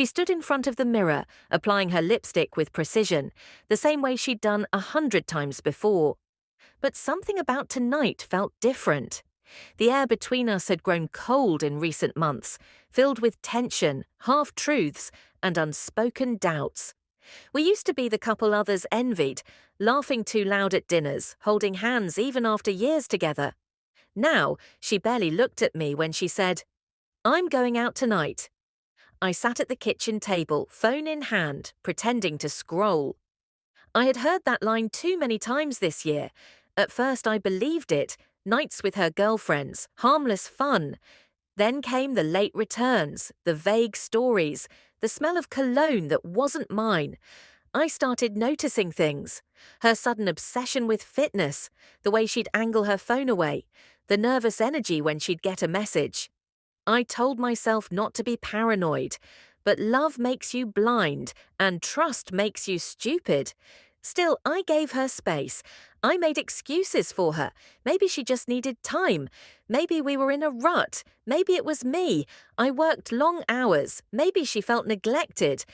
She stood in front of the mirror, applying her lipstick with precision, the same way she'd done 100 times before. But something about tonight felt different. The air between us had grown cold in recent months, filled with tension, half-truths, and unspoken doubts. We used to be the couple others envied, laughing too loud at dinners, holding hands even after years together. Now, she barely looked at me when she said, "I'm going out tonight." I sat at the kitchen table, phone in hand, pretending to scroll. I had heard that line too many times this year. At first I believed it, nights with her girlfriends, harmless fun. Then came the late returns, the vague stories, the smell of cologne that wasn't mine. I started noticing things. Her sudden obsession with fitness, the way she'd angle her phone away, the nervous energy when she'd get a message. I told myself not to be paranoid, but love makes you blind and trust makes you stupid. Still, I gave her space. I made excuses for her. Maybe she just needed time. Maybe we were in a rut. Maybe it was me. I worked long hours. Maybe she felt neglected.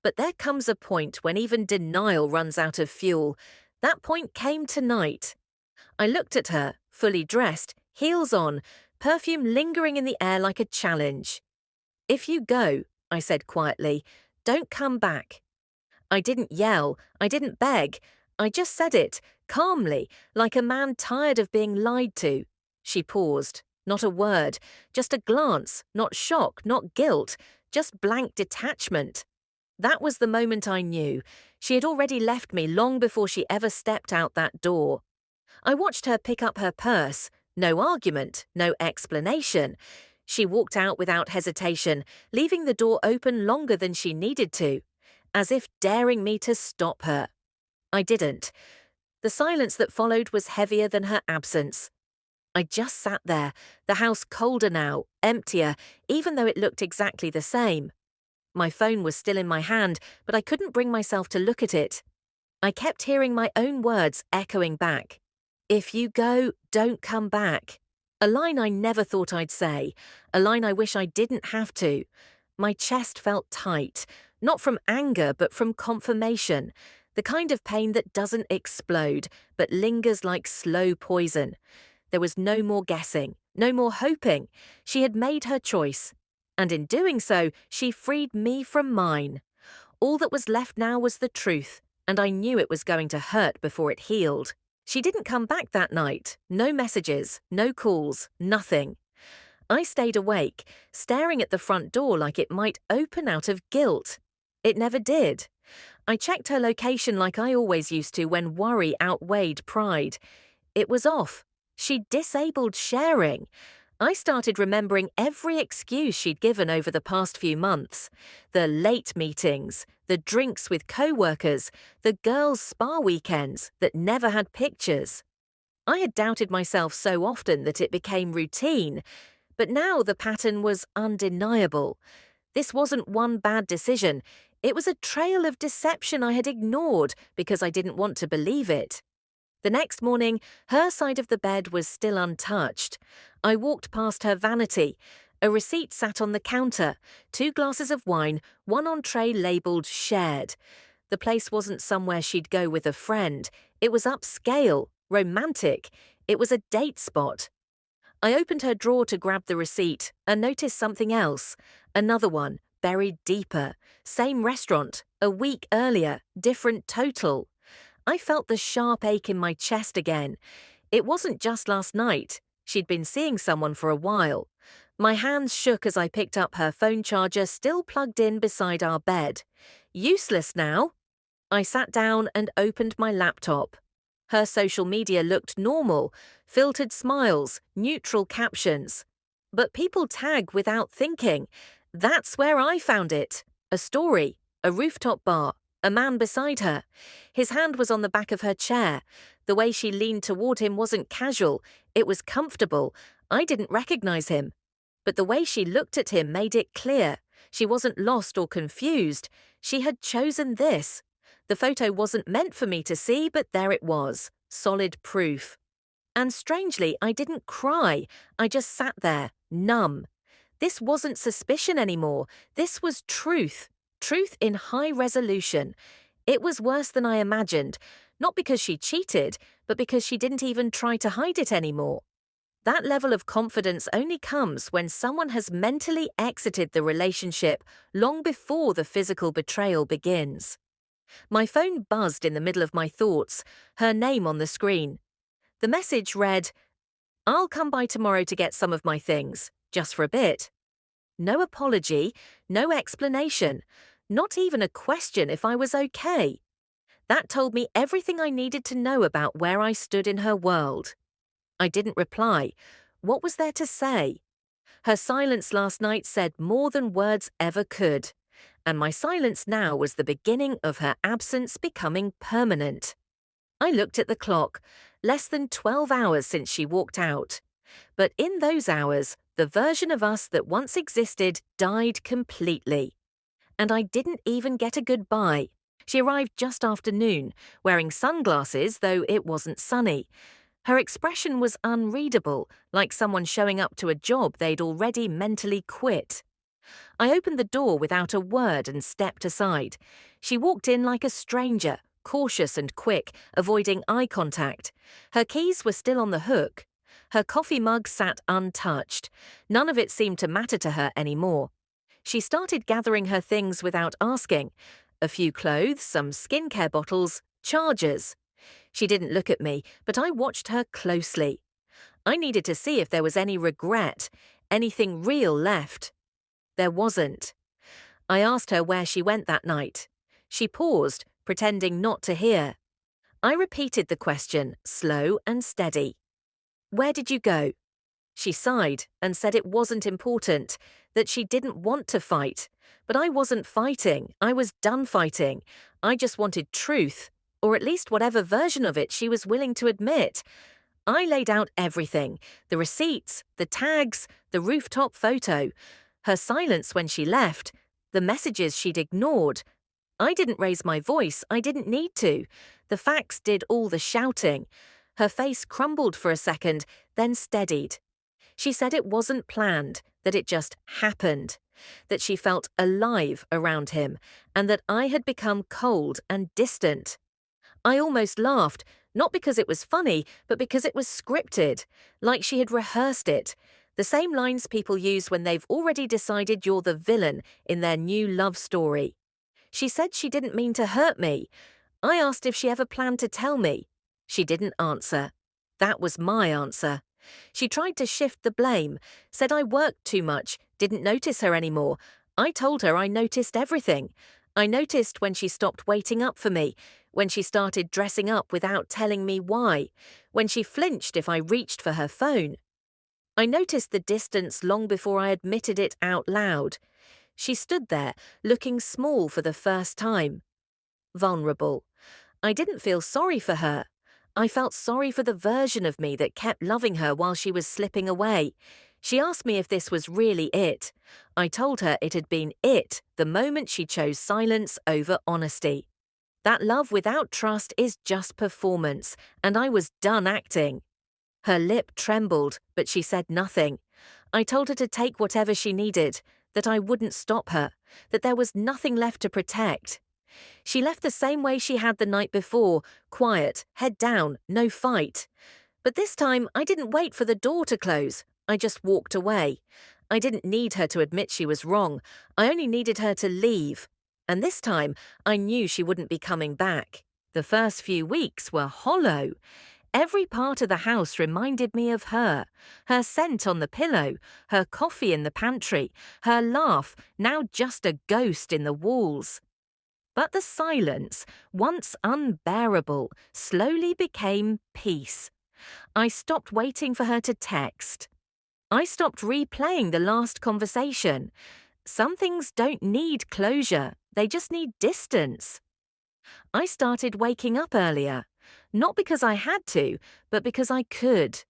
But there comes a point when even denial runs out of fuel. That point came tonight. I looked at her, fully dressed, heels on, perfume lingering in the air like a challenge. "If you go," I said quietly, "don't come back." I didn't yell, I didn't beg, I just said it, calmly, like a man tired of being lied to. She paused. Not a word, just a glance, not shock, not guilt, just blank detachment. That was the moment I knew. She had already left me long before she ever stepped out that door. I watched her pick up her purse. No argument, no explanation. She walked out without hesitation, leaving the door open longer than she needed to, as if daring me to stop her. I didn't. The silence that followed was heavier than her absence. I just sat there, the house colder now, emptier, even though it looked exactly the same. My phone was still in my hand, but I couldn't bring myself to look at it. I kept hearing my own words echoing back. "If you go, don't come back." A line I never thought I'd say, a line I wish I didn't have to. My chest felt tight, not from anger but from confirmation, the kind of pain that doesn't explode but lingers like slow poison. There was no more guessing, no more hoping. She had made her choice, and in doing so, she freed me from mine. All that was left now was the truth, and I knew it was going to hurt before it healed. She didn't come back that night. No messages, no calls, nothing. I stayed awake, staring at the front door like it might open out of guilt. It never did. I checked her location like I always used to when worry outweighed pride. It was off. She'd disabled sharing. I started remembering every excuse she'd given over the past few months. The late meetings, the drinks with co-workers, the girls' spa weekends that never had pictures. I had doubted myself so often that it became routine, but now the pattern was undeniable. This wasn't one bad decision. It was a trail of deception I had ignored because I didn't want to believe it. The next morning, her side of the bed was still untouched. I walked past her vanity. A receipt sat on the counter, 2 glasses of wine, one entree labelled shared. The place wasn't somewhere she'd go with a friend. It was upscale, romantic. It was a date spot. I opened her drawer to grab the receipt and noticed something else. Another one, buried deeper. Same restaurant, a week earlier, different total. I felt the sharp ache in my chest again. It wasn't just last night. She'd been seeing someone for a while. My hands shook as I picked up her phone charger still plugged in beside our bed. Useless now. I sat down and opened my laptop. Her social media looked normal, filtered smiles, neutral captions. But people tag without thinking. That's where I found it. A story, a rooftop bar, a man beside her. His hand was on the back of her chair. The way she leaned toward him wasn't casual, it was comfortable. I didn't recognize him. But the way she looked at him made it clear. She wasn't lost or confused. She had chosen this. The photo wasn't meant for me to see, but there it was. Solid proof. And strangely, I didn't cry. I just sat there, numb. This wasn't suspicion anymore. This was truth. Truth in high resolution. It was worse than I imagined, not because she cheated, but because she didn't even try to hide it anymore. That level of confidence only comes when someone has mentally exited the relationship long before the physical betrayal begins. My phone buzzed in the middle of my thoughts, her name on the screen. The message read, "I'll come by tomorrow to get some of my things, just for a bit." No apology, no explanation, not even a question if I was okay. That told me everything I needed to know about where I stood in her world. I didn't reply. What was there to say? Her silence last night said more than words ever could, and my silence now was the beginning of her absence becoming permanent. I looked at the clock, less than 12 hours since she walked out. But in those hours, the version of us that once existed died completely. And I didn't even get a goodbye. She arrived just after noon, wearing sunglasses, though it wasn't sunny. Her expression was unreadable, like someone showing up to a job they'd already mentally quit. I opened the door without a word and stepped aside. She walked in like a stranger, cautious and quick, avoiding eye contact. Her keys were still on the hook. Her coffee mug sat untouched. None of it seemed to matter to her anymore. She started gathering her things without asking. A few clothes, some skincare bottles, chargers. She didn't look at me, but I watched her closely. I needed to see if there was any regret, anything real left. There wasn't. I asked her where she went that night. She paused, pretending not to hear. I repeated the question, slow and steady. "Where did you go?" She sighed and said it wasn't important, that she didn't want to fight. But I wasn't fighting. I was done fighting. I just wanted truth, or at least whatever version of it she was willing to admit. I laid out everything, the receipts, the tags, the rooftop photo, her silence when she left, the messages she'd ignored. I didn't raise my voice. I didn't need to. The facts did all the shouting. Her face crumbled for a second, then steadied. She said it wasn't planned, that it just happened, that she felt alive around him, and that I had become cold and distant. I almost laughed, not because it was funny, but because it was scripted, like she had rehearsed it. The same lines people use when they've already decided you're the villain in their new love story. She said she didn't mean to hurt me. I asked if she ever planned to tell me. She didn't answer. That was my answer. She tried to shift the blame, said I worked too much, didn't notice her anymore. I told her I noticed everything. I noticed when she stopped waiting up for me, when she started dressing up without telling me why, when she flinched if I reached for her phone. I noticed the distance long before I admitted it out loud. She stood there, looking small for the first time. Vulnerable. I didn't feel sorry for her. I felt sorry for the version of me that kept loving her while she was slipping away. She asked me if this was really it. I told her it had been it the moment she chose silence over honesty. That love without trust is just performance, and I was done acting. Her lip trembled, but she said nothing. I told her to take whatever she needed, that I wouldn't stop her, that there was nothing left to protect. She left the same way she had the night before, quiet, head down, no fight. But this time, I didn't wait for the door to close. I just walked away. I didn't need her to admit she was wrong. I only needed her to leave. And this time, I knew she wouldn't be coming back. The first few weeks were hollow. Every part of the house reminded me of her. Her scent on the pillow, her coffee in the pantry, her laugh, now just a ghost in the walls. But the silence, once unbearable, slowly became peace. I stopped waiting for her to text. I stopped replaying the last conversation. Some things don't need closure, they just need distance. I started waking up earlier, not because I had to, but because I could.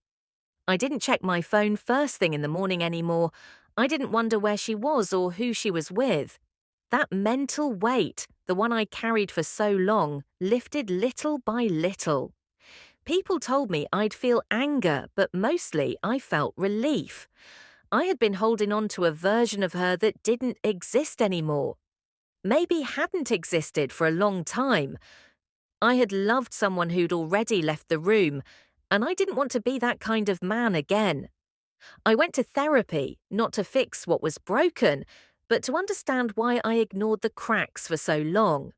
I didn't check my phone first thing in the morning anymore. I didn't wonder where she was or who she was with. That mental weight, the one I carried for so long, lifted little by little. People told me I'd feel anger, but mostly I felt relief. I had been holding on to a version of her that didn't exist anymore. Maybe hadn't existed for a long time. I had loved someone who'd already left the room, and I didn't want to be that kind of man again. I went to therapy, not to fix what was broken, but to understand why I ignored the cracks for so long.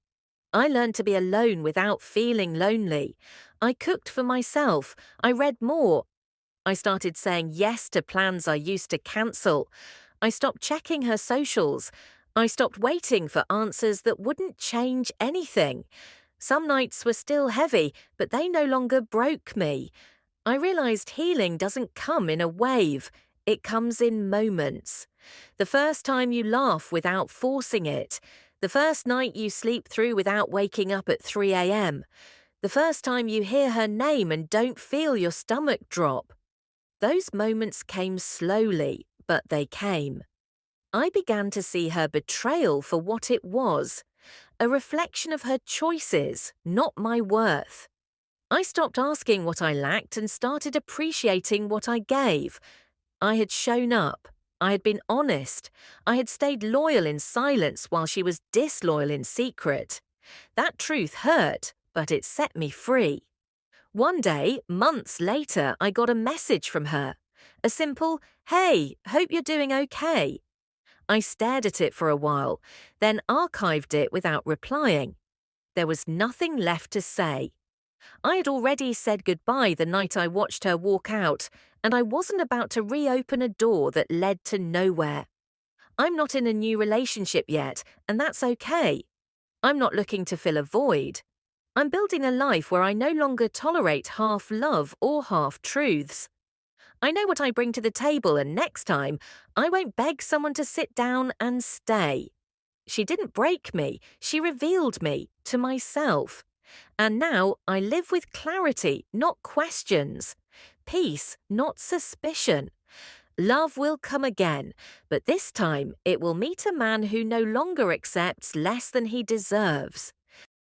I learned to be alone without feeling lonely. I cooked for myself. I read more. I started saying yes to plans I used to cancel. I stopped checking her socials. I stopped waiting for answers that wouldn't change anything. Some nights were still heavy, but they no longer broke me. I realized healing doesn't come in a wave. It comes in moments. The first time you laugh without forcing it. The first night you sleep through without waking up at 3 a.m. The first time you hear her name and don't feel your stomach drop. Those moments came slowly, but they came. I began to see her betrayal for what it was, a reflection of her choices, not my worth. I stopped asking what I lacked and started appreciating what I gave. I had shown up. I had been honest. I had stayed loyal in silence while she was disloyal in secret. That truth hurt, but it set me free. One day, months later, I got a message from her. A simple, "Hey, hope you're doing okay." I stared at it for a while, then archived it without replying. There was nothing left to say. I had already said goodbye the night I watched her walk out, and I wasn't about to reopen a door that led to nowhere. I'm not in a new relationship yet, and that's okay. I'm not looking to fill a void. I'm building a life where I no longer tolerate half love or half truths. I know what I bring to the table, and next time, I won't beg someone to sit down and stay. She didn't break me, she revealed me to myself. And now I live with clarity, not questions. Peace, not suspicion. Love will come again, but this time it will meet a man who no longer accepts less than he deserves.